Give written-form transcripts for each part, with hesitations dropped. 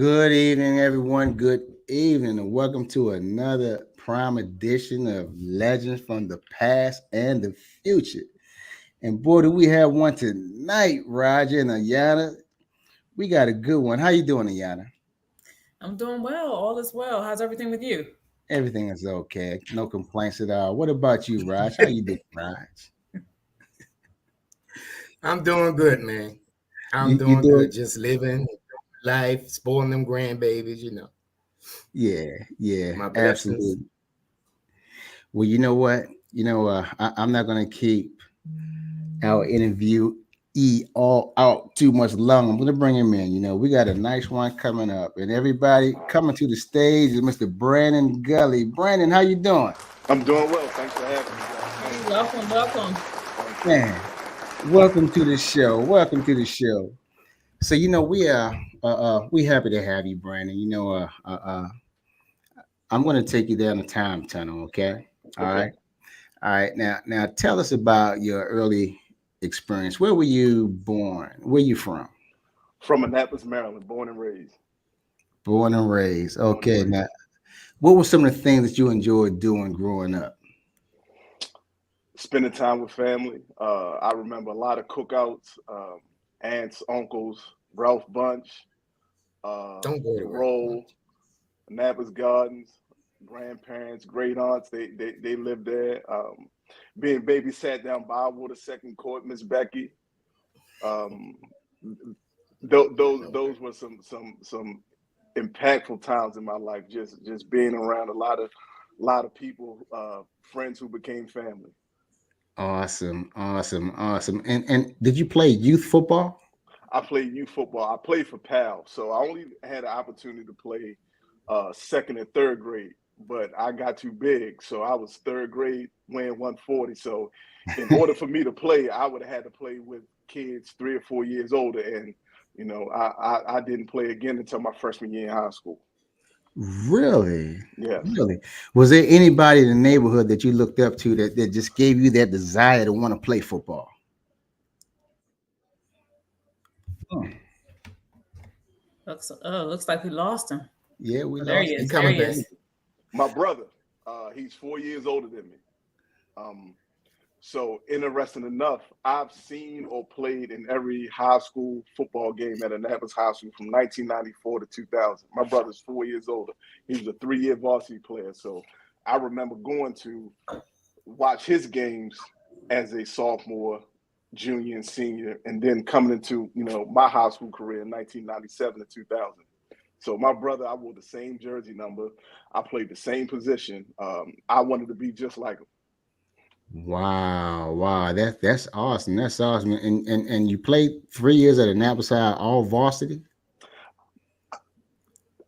Good evening, everyone. Good evening, and welcome to another prime edition of Legends from the Past and the Future. And boy, do we have one tonight, Roger and Ayana. We got a good one. How you doing, Ayana? I'm doing well. All is well. How's everything with you? Everything is okay. No complaints at all. What about you, Raj? How you doing, Raj? I'm doing good, man. I'm You doing good. doing? Just living life, spoiling them grandbabies. Yeah, yeah, My blessings. absolutely. Well, you know what? I'm not gonna keep our interview all out too much long. I'm gonna bring him in. We got a nice one coming up, and everybody coming to the stage is Mr. Brandon Gulley. Brandon, how you doing? I'm doing well. Thanks for having me, guys. Hey, Thank you. welcome, welcome. Thank you. Man, welcome to the show. Welcome to the show. So we happy to have you, Brandon. I'm gonna take you down the time tunnel. Okay. All Okay. right. All right. Now, tell us about your early experience. Where were you born? Where you from? From Annapolis, Maryland, born and raised. Born and raised. Born and Okay. raised. Now, what were some of the things that you enjoyed doing growing up? Spending time with family. I remember a lot of cookouts, aunts, uncles, Ralph Bunch, Don't go the to work. Roll, Annapolis Gardens, grandparents, great aunts. They lived there. Being babysat down Bywater Second Court, Miss Becky. Um, those were some impactful times in my life. Just being around a lot of people, friends who became family. Awesome, awesome, awesome. And did you play youth football? I played youth football. I played for PAL, so I only had an opportunity to play second and third grade. But I got too big, so I was third grade weighing 140. So, in order for me to play, I would have had to play with kids 3 or 4 years older, and I didn't play again until my freshman year in high school. Really? Yes. Really? Was there anybody in the neighborhood that you looked up to that just gave you that desire to want to play football? Hmm. Looks like we lost him. Yeah, we Oh, there lost he him. He is. There coming he back. is. My brother, he's 4 years older than me. Um, so interesting enough, I've seen or played in every high school football game at Annapolis High School from 1994 to 2000. My brother's 4 years older. He was a 3 year varsity player. So I remember going to watch his games as a sophomore, junior, and senior, and then coming into my high school career in 1997 to 2000. So my brother, I wore the same jersey number. I played the same position. I wanted to be just like him. Wow, wow, that's awesome. That's awesome. And you played 3 years at Annapolis High, all varsity.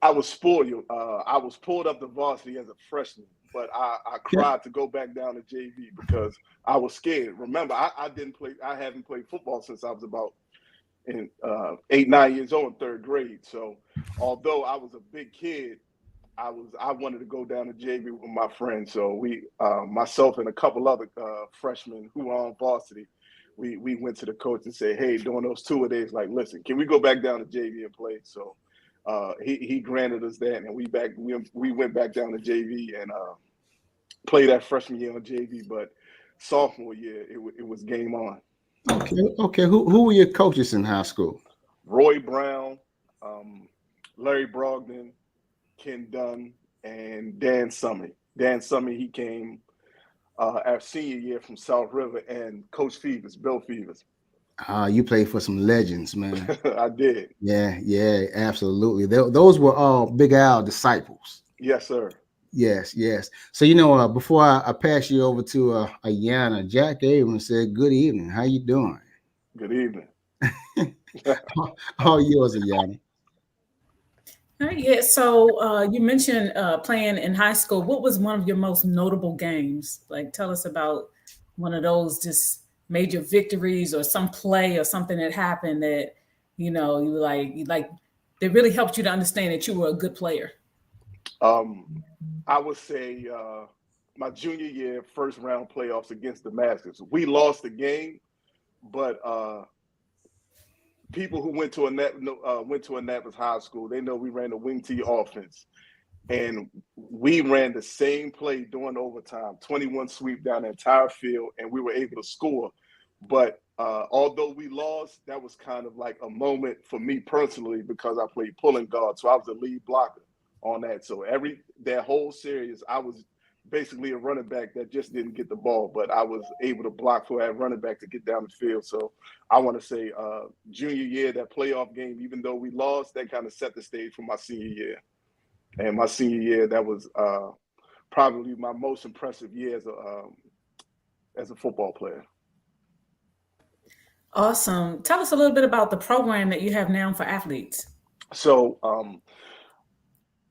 I was spoiled. I was pulled up to varsity as a freshman, but I Yeah. cried to go back down to JV because I was scared. Remember, I didn't play. I haven't played football since I was about in 8, 9 years old in third grade. So although I was a big kid, I wanted to go down to JV with my friends. So myself and a couple other freshmen who were on varsity, we went to the coach and said, hey, during those 2 days, like, listen, can we go back down to JV and play? So he granted us that, and we went back down to JV and played that freshman year on JV. But sophomore year, it was game on. Okay, okay. Who were your coaches in high school? Roy Brown, um, Larry Brogdon, Ken Dunn, and Dan Summey. Dan Summey, he came our senior year from South River, and Coach Fevers, Bill Fevers. You played for some legends, man. I did. Yeah, yeah, absolutely. Those were all Big Al disciples. Yes, sir. Yes, yes. So before I pass you over to Ayana, Jack Abrams said, "Good evening. How you doing?" Good evening. All yours, Ayana. All right, yeah. So you mentioned playing in high school. What was one of your most notable games? Like, tell us about one of those just major victories or some play or something that happened that you like that really helped you to understand that you were a good player. Um, I would say my junior year, first round playoffs against Damascus. We lost the game, but people who went to Annapolis High School, they know we ran the wing T offense, and we ran the same play during overtime, 21 sweep down the entire field, and we were able to score. But although we lost, that was kind of like a moment for me personally because I played pulling guard, so I was the lead blocker on that. So that whole series, I was basically a running back that just didn't get the ball, but I was able to block for that running back to get down the field. So I want to say junior year, that playoff game, even though we lost, that kind of set the stage for my senior year. And my senior year, that was probably my most impressive year as a football player. Awesome. Tell us a little bit about the program that you have now for athletes. So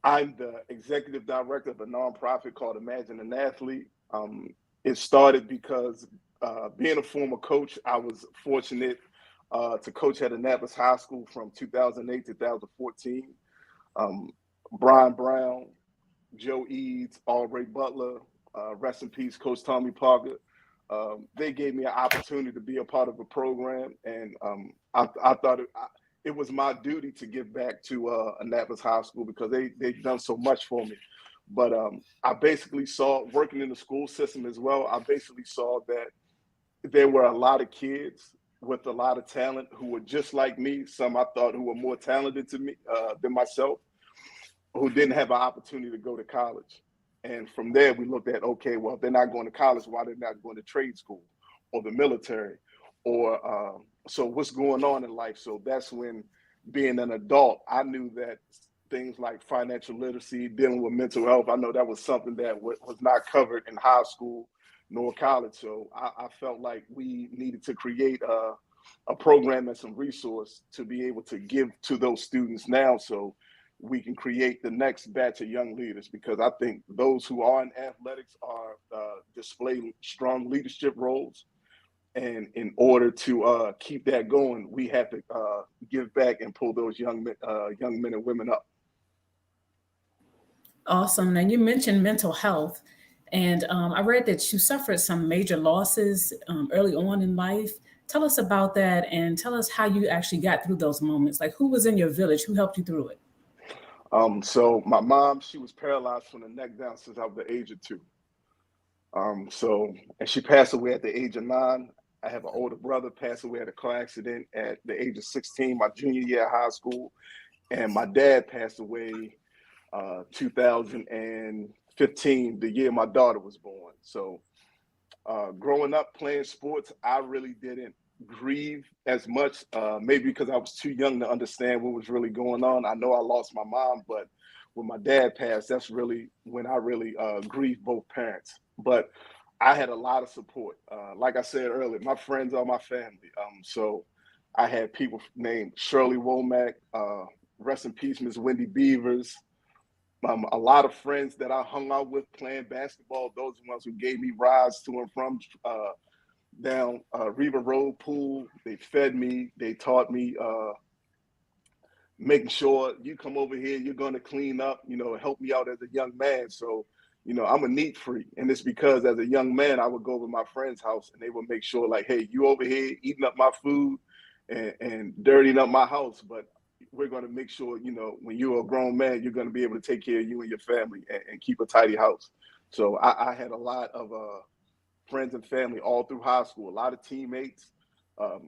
I'm the executive director of a nonprofit called Imagine an Athlete. It started because being a former coach, I was fortunate to coach at Annapolis High School from 2008 to 2014. Brian Brown, Joe Eads, Ray Butler, rest in peace, Coach Tommy Parker. They gave me an opportunity to be a part of a program, and I thought it was my duty to give back to Annapolis High School because they've done so much for me. But I basically saw, working in the school system as well, I basically saw that there were a lot of kids with a lot of talent who were just like me. Some I thought who were more talented than myself, who didn't have an opportunity to go to college. And from there, we looked at, okay, well, if they're not going to college, why they're not going to trade school or the military? Or so what's going on in life? So that's when, being an adult, I knew that things like financial literacy, dealing with mental health, I know that was something that was not covered in high school nor college. So I felt like we needed to create a program and some resource to be able to give to those students now, so we can create the next batch of young leaders, because I think those who are in athletics are display strong leadership roles. And in order to keep that going, we have to give back and pull those young men and women up. Awesome. Now, you mentioned mental health, and I read that you suffered some major losses early on in life. Tell us about that, and tell us how you actually got through those moments. Like, who was in your village? Who helped you through it? So my mom, she was paralyzed from the neck down since I was the age of 2. And she passed away at the age of 9. I have an older brother, passed away at a car accident at the age of 16, my junior year of high school. And my dad passed away 2015, the year my daughter was born. So growing up playing sports, I really didn't grieve as much, maybe because I was too young to understand what was really going on. I know I lost my mom, but when my dad passed, that's really when I really grieved both parents. But I had a lot of support. Like I said earlier, my friends are my family. So I had people named Shirley Womack, rest in peace, Miss Wendy Beavers. A lot of friends that I hung out with playing basketball, those ones who gave me rides to and from down Riva Road Pool. They fed me, they taught me, making sure you come over here, you're going to clean up, help me out as a young man. So, I'm a neat freak. And it's because as a young man, I would go over to my friend's house and they would make sure like, hey, you over here eating up my food and dirtying up my house. But we're going to make sure, when you're a grown man, you're going to be able to take care of you and your family and keep a tidy house. So I had a lot of friends and family all through high school, a lot of teammates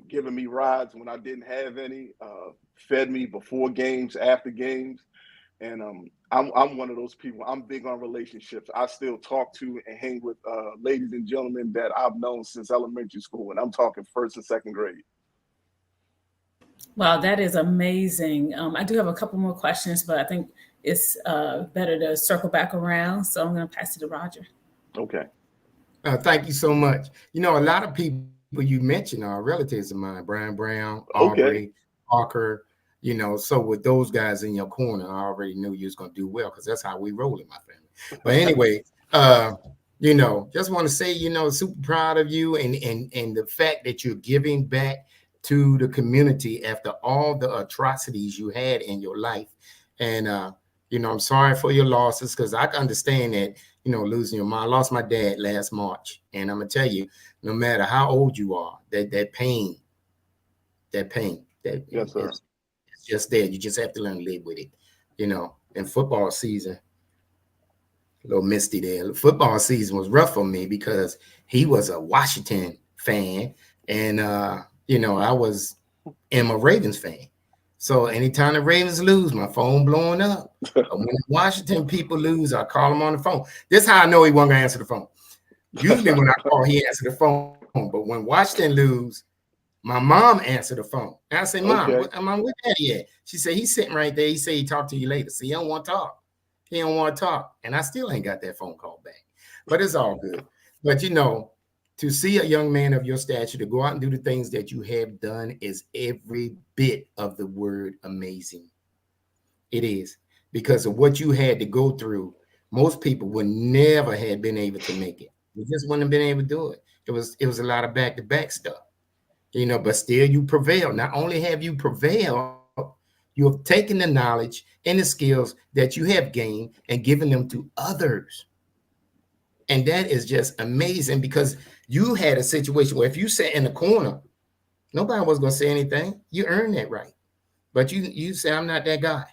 giving me rides when I didn't have any, fed me before games, after games. And I'm one of those people. I'm big on relationships. I still talk to and hang with ladies and gentlemen that I've known since elementary school, and I'm talking first and second grade. Wow, that is amazing. I do have a couple more questions, but I think it's better to circle back around. So I'm going to pass it to Roger. Okay. Thank you so much. A lot of people you mentioned are relatives of mine: Brian Brown, Okay. Aubrey, Parker. So with those guys in your corner, I already knew you was going to do well, because that's how we roll in my family. But anyway, just want to say, super proud of you and the fact that you're giving back to the community after all the atrocities you had in your life. And, I'm sorry for your losses, because I can understand that, losing your mom. I lost my dad last March. And I'm going to tell you, no matter how old you are, that pain, That Yes, sir. it's just there. You just have to learn to live with it. You know, in football season, a little misty there. Football season was rough for me because he was a Washington fan, and you know, am a Ravens fan. So anytime the Ravens lose, my phone blowing up. But when the Washington people lose, I call him on the phone. This is how I know he wasn't gonna answer the phone. Usually when I call, he answered the phone. But when Washington lose, my mom answered the phone. And I say, Mom, Okay. Mom, where Daddy at? She said, he's sitting right there. He said he talked to you later. See, he don't want to talk. He don't want to talk. And I still ain't got that phone call back. But it's all good. But you know, to see a young man of your stature to go out and do the things that you have done is every bit of the word amazing. It is. Because of what you had to go through, most people would never have been able to make it. You just wouldn't have been able to do it. It was a lot of back-to-back stuff. You know, but still you prevail. Not only have you prevailed, you have taken the knowledge and the skills that you have gained and given them to others. And that is just amazing because you had a situation where if you sat in the corner, nobody was going to say anything. You earned that right. But you say, I'm not that guy.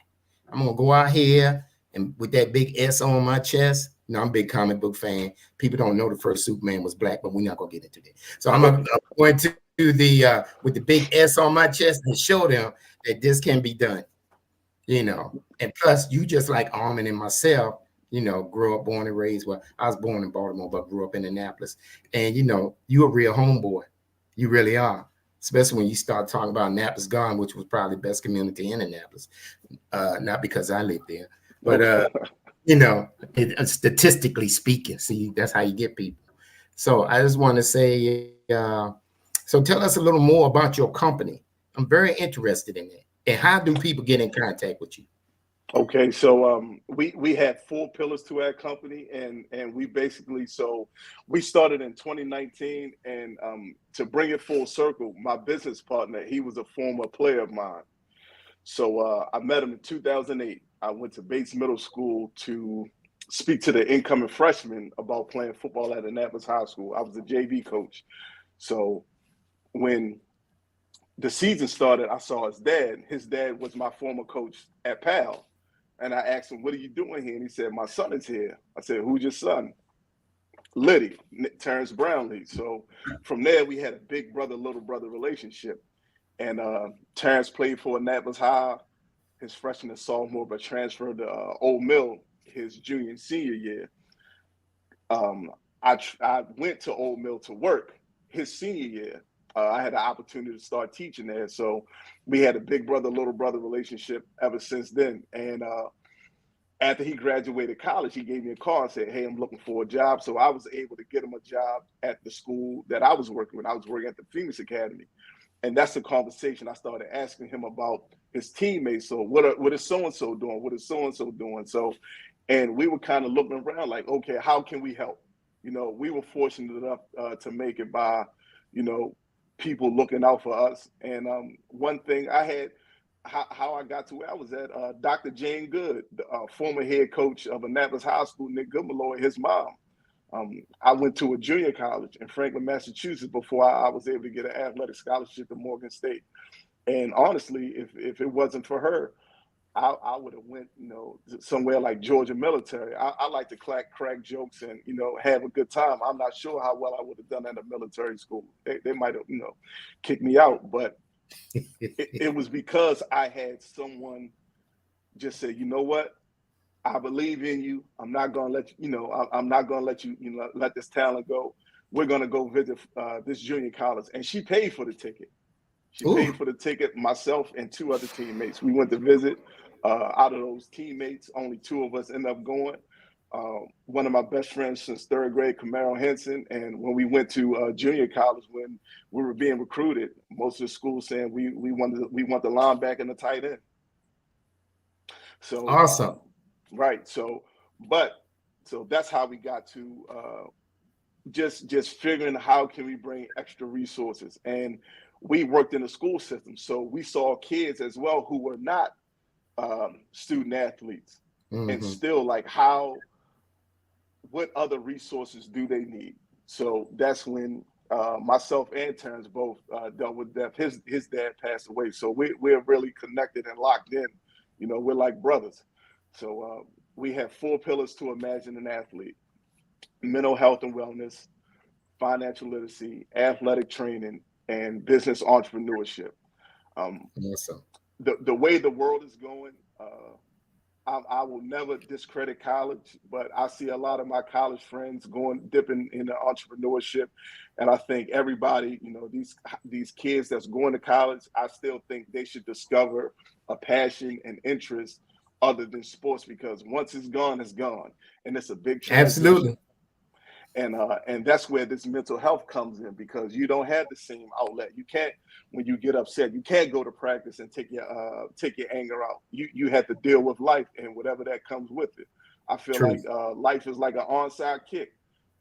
I'm going to go out here and with that big S on my chest. You know, I'm a big comic book fan. People don't know the first Superman was black, but we're not going to get into that. So I'm going to the with the big S on my chest and show them that this can be done. You know, and plus you just like Armin and myself, you know, grew up, born and raised. Well, I was born in Baltimore, but grew up in Annapolis. And you know, you a real homeboy. You really are. Especially when you start talking about Annapolis Gone, which was probably the best community in Annapolis. Not because I lived there, but you know, statistically speaking, see, that's how you get people. So I just want to say, so tell us a little more about your company. I'm very interested in it. And how do people get in contact with you? Okay, so we had 4 pillars to our company, and we basically, so we started in 2019, and to bring it full circle, my business partner, he was a former player of mine. So I met him in 2008. I went to Bates Middle School to speak to the incoming freshmen about playing football at Annapolis High School. I was a JV coach. So when the season started, I saw his dad. His dad was my former coach at PAL. And I asked him, "What are you doing here?" And he said, "My son is here." I said, "Who's your son?" Liddy, Terrence Brownlee. So from there, we had a big brother, little brother relationship. And Terrence played for Annapolis High his freshman and sophomore, but transferred to Old Mill his junior and senior year. I went to Old Mill to work his senior year. I had the opportunity to start teaching there, so we had a big brother little brother relationship ever since then. And after he graduated college, he gave me a call and said, "Hey, I'm looking for a job." So I was able to get him a job at the school that I was working with. I was working at the Phoenix Academy. And that's the conversation I started asking him about his teammates. So what is so and so doing? What is so and so doing? So, and we were kind of looking around like, okay, how can we help? You know, we were fortunate enough to make it by, you know, people looking out for us. And one thing I had, how I got to where I was at, Dr. Jane Good, the former head coach of Annapolis High School, Nick Goodmalloy, his mom. I went to a junior college in Franklin, Massachusetts before I was able to get an athletic scholarship to Morgan State. And honestly, if it wasn't for her, I would have went, you know, somewhere like Georgia Military. I like to crack jokes and, you know, have a good time. I'm not sure how well I would have done at a military school. They might have, you know, kicked me out. But it was because I had someone just say, "You know what? I believe in you. I'm not gonna let you, you know, I'm not gonna let you, you know, let this talent go. We're gonna go visit this junior college." And she paid for the ticket. She Ooh, paid for the ticket. Myself and 2 other teammates. We went to visit. Out of those teammates, only 2 of us ended up going. One of my best friends since 3rd grade, Camaro Henson, and when we went to junior college, when we were being recruited, most of the schools saying we want the linebacker and the tight end. So awesome. right. So that's how we got to just figuring how can we bring extra resources. And we worked in the school system, so we saw kids as well who were not student athletes, and Mm-hmm. still like what other resources do they need? So that's when myself and Terrence both dealt with death. His dad passed away, so we're really connected and locked in. You know, we're like brothers. So we have 4 pillars to imagine an athlete: mental health and wellness, financial literacy, athletic training, and business entrepreneurship. Awesome. The way the world is going, I will never discredit college, but I see a lot of my college friends dipping into entrepreneurship, and I think everybody, you know, these kids that's going to college, I still think they should discover a passion and interest other than sports, because once it's gone, and it's a big transition. Absolutely. And that's where this mental health comes in, because you don't have the same outlet. You can't, when you get upset, you can't go to practice and take your anger out. You have to deal with life and whatever that comes with it. I feel True. like life is like an onside kick,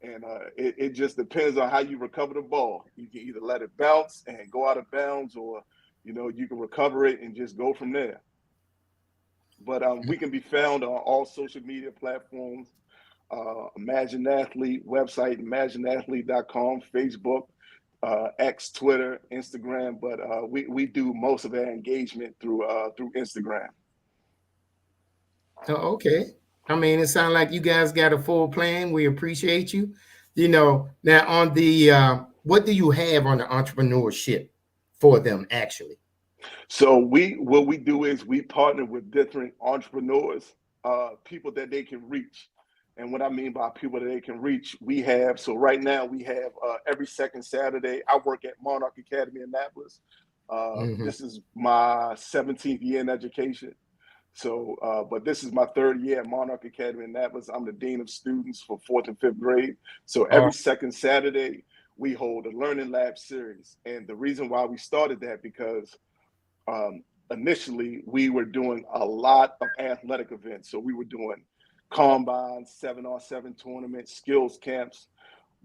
and it just depends on how you recover the ball. You can either let it bounce and go out of bounds, or you know, you can recover it and just go from there. But we can be found on all social media platforms. Imagine Athlete website, imagineathlete.com, Facebook, X, Twitter, Instagram, but we do most of our engagement through Instagram. Oh, okay. I mean, it sounds like you guys got a full plan. We appreciate you. You know, now on the what do you have on the entrepreneurship for them actually? So what we do is we partner with different entrepreneurs, people that they can reach. And what I mean by people that they can reach, so right now we have every second Saturday. I work at Monarch Academy in Annapolis. This is my 17th year in education. So, but this is my 3rd year at Monarch Academy in Annapolis. I'm the dean of students for 4th and 5th grade. So every second Saturday we hold a learning lab series. And the reason why we started that, because initially we were doing a lot of athletic events. So we were doing combines, 7-on-7 tournaments, skills camps,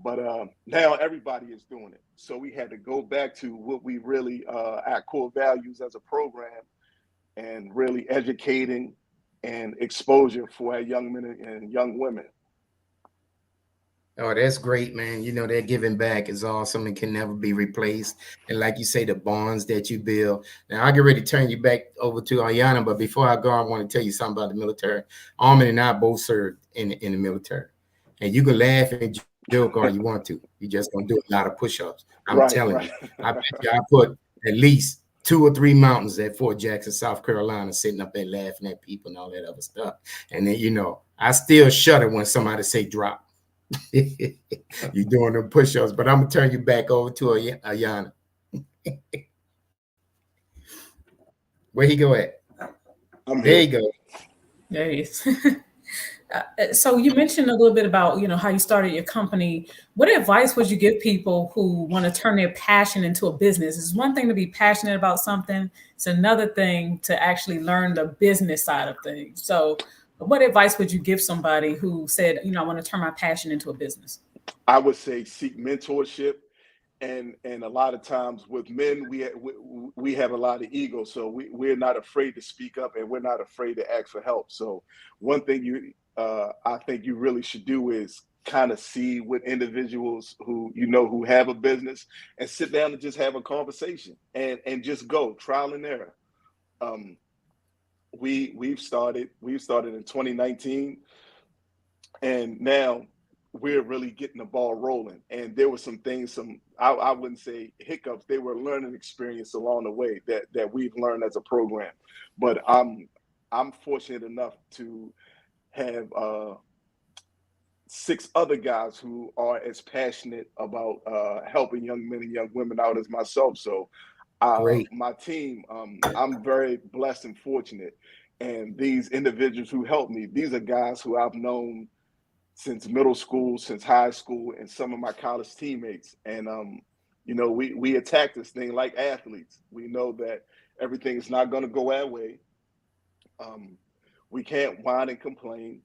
but now everybody is doing it. So we had to go back to what we really, our core values as a program, and really educating and exposure for our young men and young women. Oh, that's great, man. You know, that giving back is awesome and can never be replaced. And like you say, the bonds that you build. Now, I'll get ready to turn you back over to Ayana, but before I go, I want to tell you something about the military. Armin and I both served in the military. And you can laugh and joke all you want to. You're just going to do a lot of push-ups. I'm telling you. I bet you I put at least 2 or 3 mountains at Fort Jackson, South Carolina, sitting up there laughing at people and all that other stuff. And then, you know, I still shudder when somebody say drop. You're doing them push-ups, but I'm gonna turn you back over to Ayana. Where he go at? There you go. There he is. So you mentioned a little bit about, you know, how you started your company. What advice would you give people who want to turn their passion into a business? It's one thing to be passionate about something. It's another thing to actually learn the business side of things. So what advice would you give somebody who said, you know, I want to turn my passion into a business? I would say seek mentorship. And a lot of times with men, we have a lot of ego, so we're not afraid to speak up, and we're not afraid to ask for help. So one thing I think you really should do is kind of see with individuals who who have a business, and sit down and just have a conversation, and just go trial and error. We've started in 2019, and now we're really getting the ball rolling. And there were some things, I wouldn't say hiccups, they were learning experience along the way that we've learned as a program. But I'm fortunate enough to have 6 other guys who are as passionate about helping young men and young women out as myself. So my team, I'm very blessed and fortunate. And these individuals who helped me, these are guys who I've known since middle school, since high school, and some of my college teammates. And we attack this thing like athletes. We know that everything is not going to go our way. We can't whine and complain.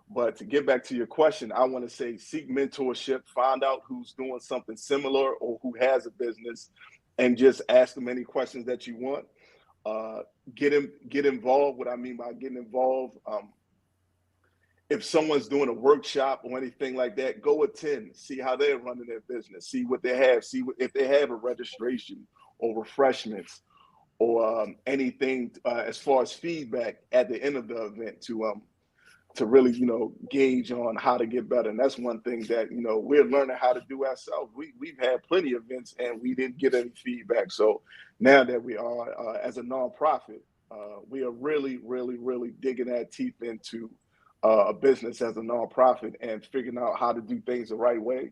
But to get back to your question, I want to say seek mentorship, find out who's doing something similar or who has a business, and just ask them any questions that you want. Get involved. What I mean by getting involved, if someone's doing a workshop or anything like that, go attend, see how they're running their business, see what they have, if they have a registration or refreshments or anything as far as feedback at the end of the event to really, gauge on how to get better. And that's one thing that, we're learning how to do ourselves. We've had plenty of events and we didn't get any feedback. So now that we are as a nonprofit, we are really, really, really digging our teeth into a business as a nonprofit and figuring out how to do things the right way.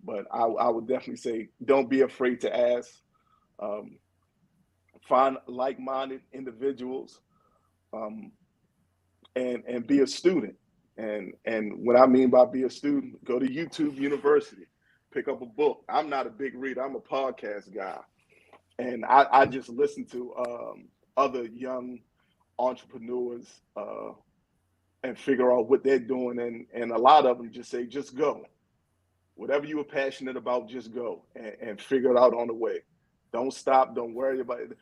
But I would definitely say, don't be afraid to ask. Find like-minded individuals, and be a student. And what I mean by be a student, go to YouTube University, pick up a book. I'm not a big reader. I'm a podcast guy, and I just listen to other young entrepreneurs and figure out what they're doing. And a lot of them just say, just go. Whatever you are passionate about, just go and figure it out on the way. Don't stop. Don't worry about it.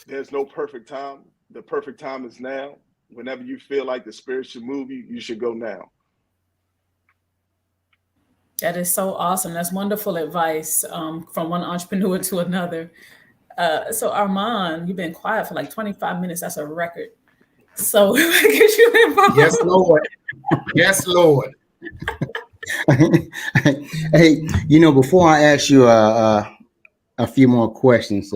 There's no perfect time. The perfect time is now. Whenever you feel like the spirit should move you, you should go now. That is so awesome. That's wonderful advice from one entrepreneur to another. So Armand, you've been quiet for like 25 minutes. That's a record. So if I get you involved. Yes, Lord. Yes, Lord. Hey, before I ask you a few more questions,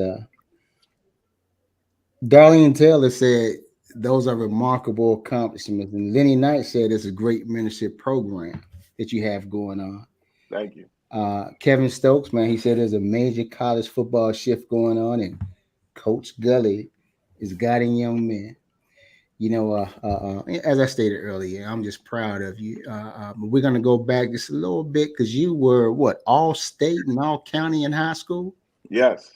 Darlene Taylor said those are remarkable accomplishments, and Lenny Knight said it's a great mentorship program that you have going on. Thank you. Kevin Stokes, man, he said there's a major college football shift going on, and Coach Gulley is guiding young men. As I stated earlier, I'm just proud of you. But we're going to go back just a little bit because you were all state and all county in high school. Yes.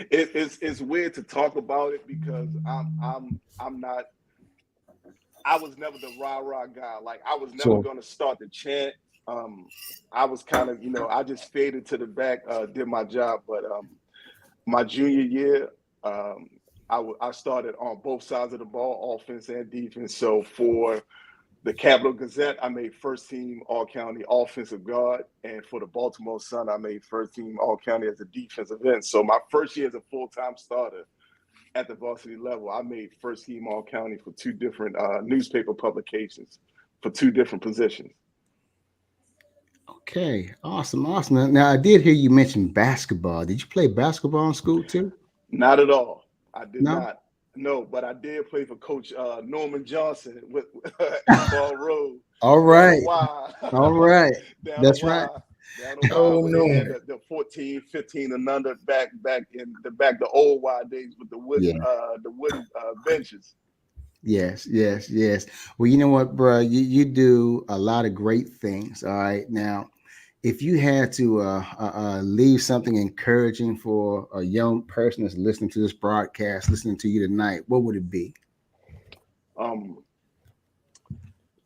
It's weird to talk about it because I'm not. I was never the rah-rah guy. Like I was never going to start the chant. I was kind of, I just faded to the back, did my job. But my junior year, I started on both sides of the ball, offense and defense. So for the Capital Gazette, I made first team all-county offensive guard. And for the Baltimore Sun, I made first team all-county as a defensive end. So my first year as a full-time starter at the varsity level, I made first team all-county for two different newspaper publications for two different positions. Okay, awesome. Now, I did hear you mention basketball. Did you play basketball in school too? Not at all. I did not. No, but I did play for Coach Norman Johnson with Ball Road. All right. All right. That's right. Oh no, the 14, 15 and under back the old wide days with the wooden benches. Yes. Well, you know what, bro? You do a lot of great things. All right. Now, if you had to leave something encouraging for a young person that's listening to this broadcast, listening to you tonight, what would it be?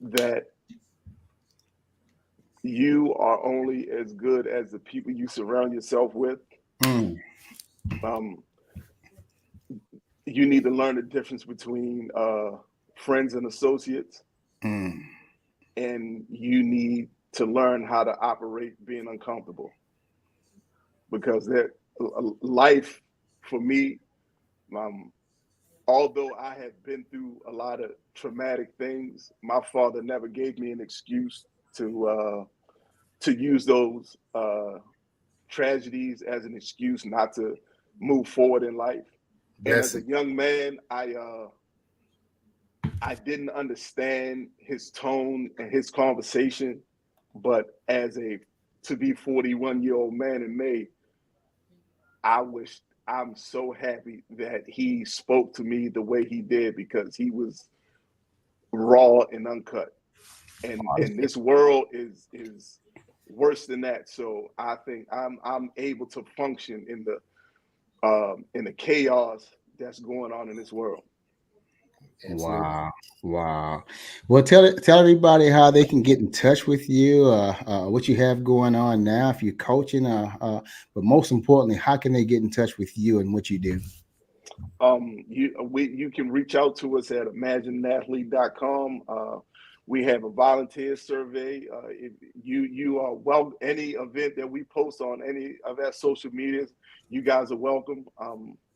That you are only as good as the people you surround yourself with. You need to learn the difference between friends and associates. And you need to learn how to operate being uncomfortable. Because life for me, although I have been through a lot of traumatic things, my father never gave me an excuse to use those tragedies as an excuse not to move forward in life. And as a young man, I didn't understand his tone and his conversation, but as to be 41-year-old man in May, I'm so happy that he spoke to me the way he did because he was raw and uncut. And this world is worse than that. So I think I'm able to function in the chaos that's going on in this world. Wow. Well, tell everybody how they can get in touch with you, what you have going on now, if you're coaching, but most importantly, how can they get in touch with you and what you do? You can reach out to us at imagineathlete.com. We have a volunteer survey. If you are any event that we post on any of our social medias, you guys are welcome.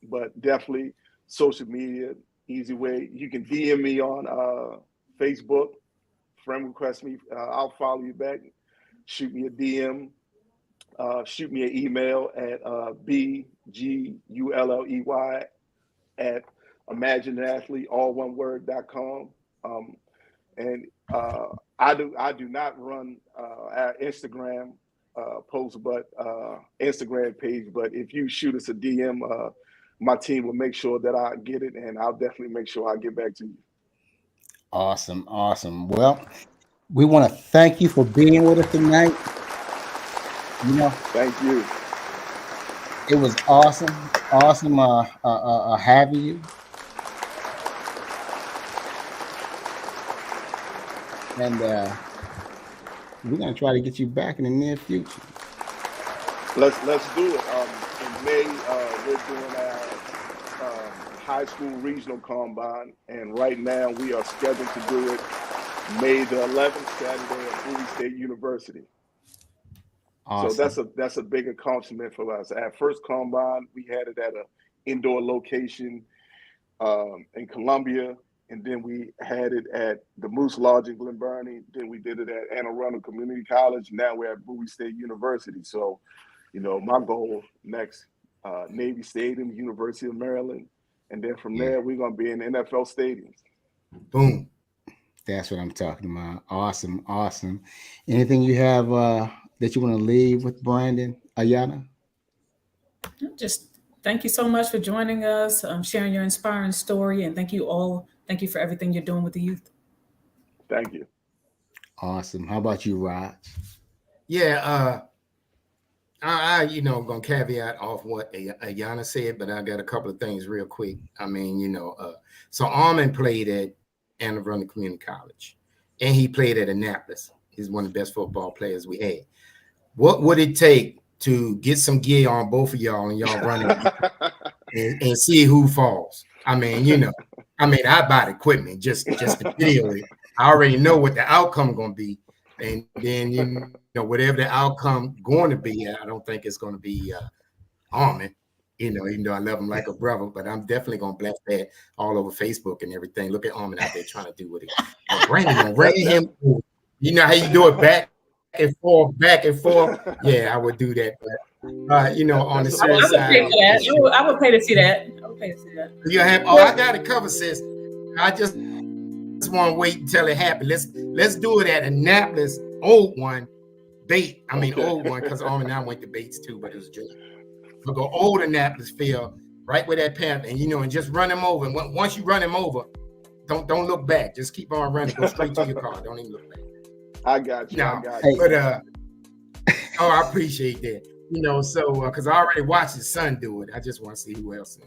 But definitely social media, easy way. You can DM me on Facebook, friend request me. I'll follow you back. Shoot me a DM. Shoot me an email at bgulley at imagineathlete, all one word.com. And I do not run our Instagram post, but Instagram page. But if you shoot us a DM, my team will make sure that I get it, and I'll definitely make sure I get back to you. Awesome, awesome. Well, we want to thank you for being with us tonight. You know, Thank you. it was awesome, awesome having you. And we're gonna try to get you back in the near future. Let's do it. In May, we're doing our high school regional combine, and right now we are scheduled to do it May the 11th, Saturday at Bowie State University. Awesome. So that's a big accomplishment for us. Our first combine, we had it at an indoor location in Columbia, and then we had it at the Moose Lodge in Glen Burnie. Then we did it at Anne Arundel Community College. Now we're at Bowie State University. So, my goal next, Navy Stadium, University of Maryland, and then from there we're gonna be in NFL stadiums. Boom. That's what I'm talking about. Awesome, awesome. Anything you have that you want to leave with, Brandon, Ayana? Just thank you so much for joining us, sharing your inspiring story, and thank you all. Thank you for everything you're doing with the youth. Thank you. Awesome. How about you, Raj? Yeah, I gonna caveat off what Ayana said, but I got a couple of things real quick. I mean, so Armin played at Anne Arundel Community College, and he played at Annapolis. He's one of the best football players we had. What would it take to get some gear on both of y'all and y'all running and see who falls? I mean, I buy the equipment just to feel it. I already know what the outcome going to be, and then whatever the outcome going to be, I don't think it's going to be Armin. Even though I love him like a brother, but I'm definitely gonna blast that all over Facebook and everything. Look at Armin out there trying to do what he. Brandon gonna ring him. You know how you do it back and forth. Yeah, I would do that. But on the serious side, I would pay to see that. You have. Oh, I got it covered, sis. I just want to wait until it happens. Let's do it at Annapolis. Old one, bait. I mean, old one, because Armin and I went to Bates too, but it was just. We'll go old Annapolis field, right where that path, and just run him over. And once you run him over, don't look back. Just keep on running. Go straight to your car. Don't even look back. I got you. No, I got you. But I appreciate that. So because I already watched his son do it. I just want to see who else.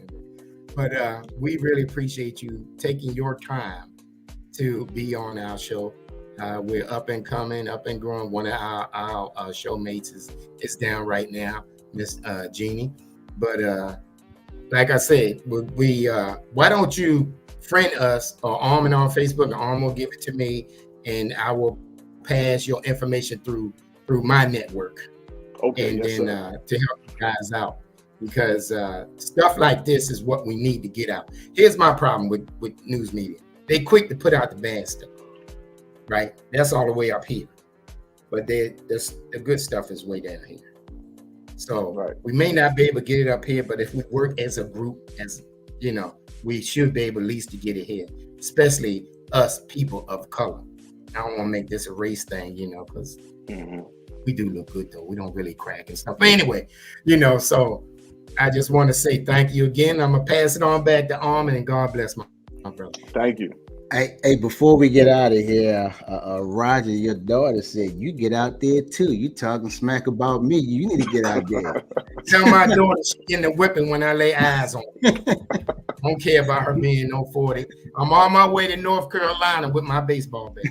But we really appreciate you taking your time to be on our show. We're up and coming, up and growing. One of our showmates is down right now. Miss Jeannie, but like I said, we why don't you friend us or Armin on Facebook, and Armin will give it to me, and I will pass your information through my network. Okay, and yes, then to help you guys out, because stuff like this is what we need to get out. Here's my problem with news media: they quick to put out the bad stuff, right? That's all the way up here, but the good stuff is way down here. So we may not be able to get it up here, but if we work as a group, we should be able at least to get it here, especially us people of color. I don't want to make this a race thing, because we do look good though. We don't really crack and stuff. But anyway, so I just want to say thank you again. I'm gonna pass it on back to Armin, and God bless my brother. Thank you. Hey, before we get out of here, Roger, your daughter said you get out there too. You talking smack about me. You need to get out there. Tell my daughter she's getting the whipping when I lay eyes on her. Don't care about her being no 40. I'm on my way to North Carolina with my baseball bat.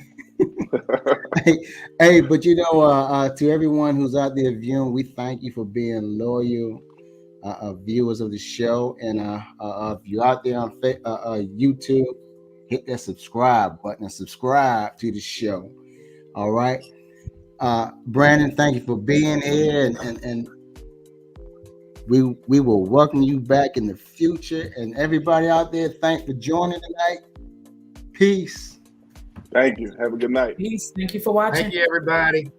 Hey, but to everyone who's out there viewing, we thank you for being loyal, viewers of the show. And if you're out there on YouTube, hit that subscribe button and subscribe to the show. All right. Brandon, thank you for being here, and we will welcome you back in the future. And everybody out there, thanks for joining tonight. Peace. Thank you. Have a good night. Peace. Thank you for watching. Thank you, everybody.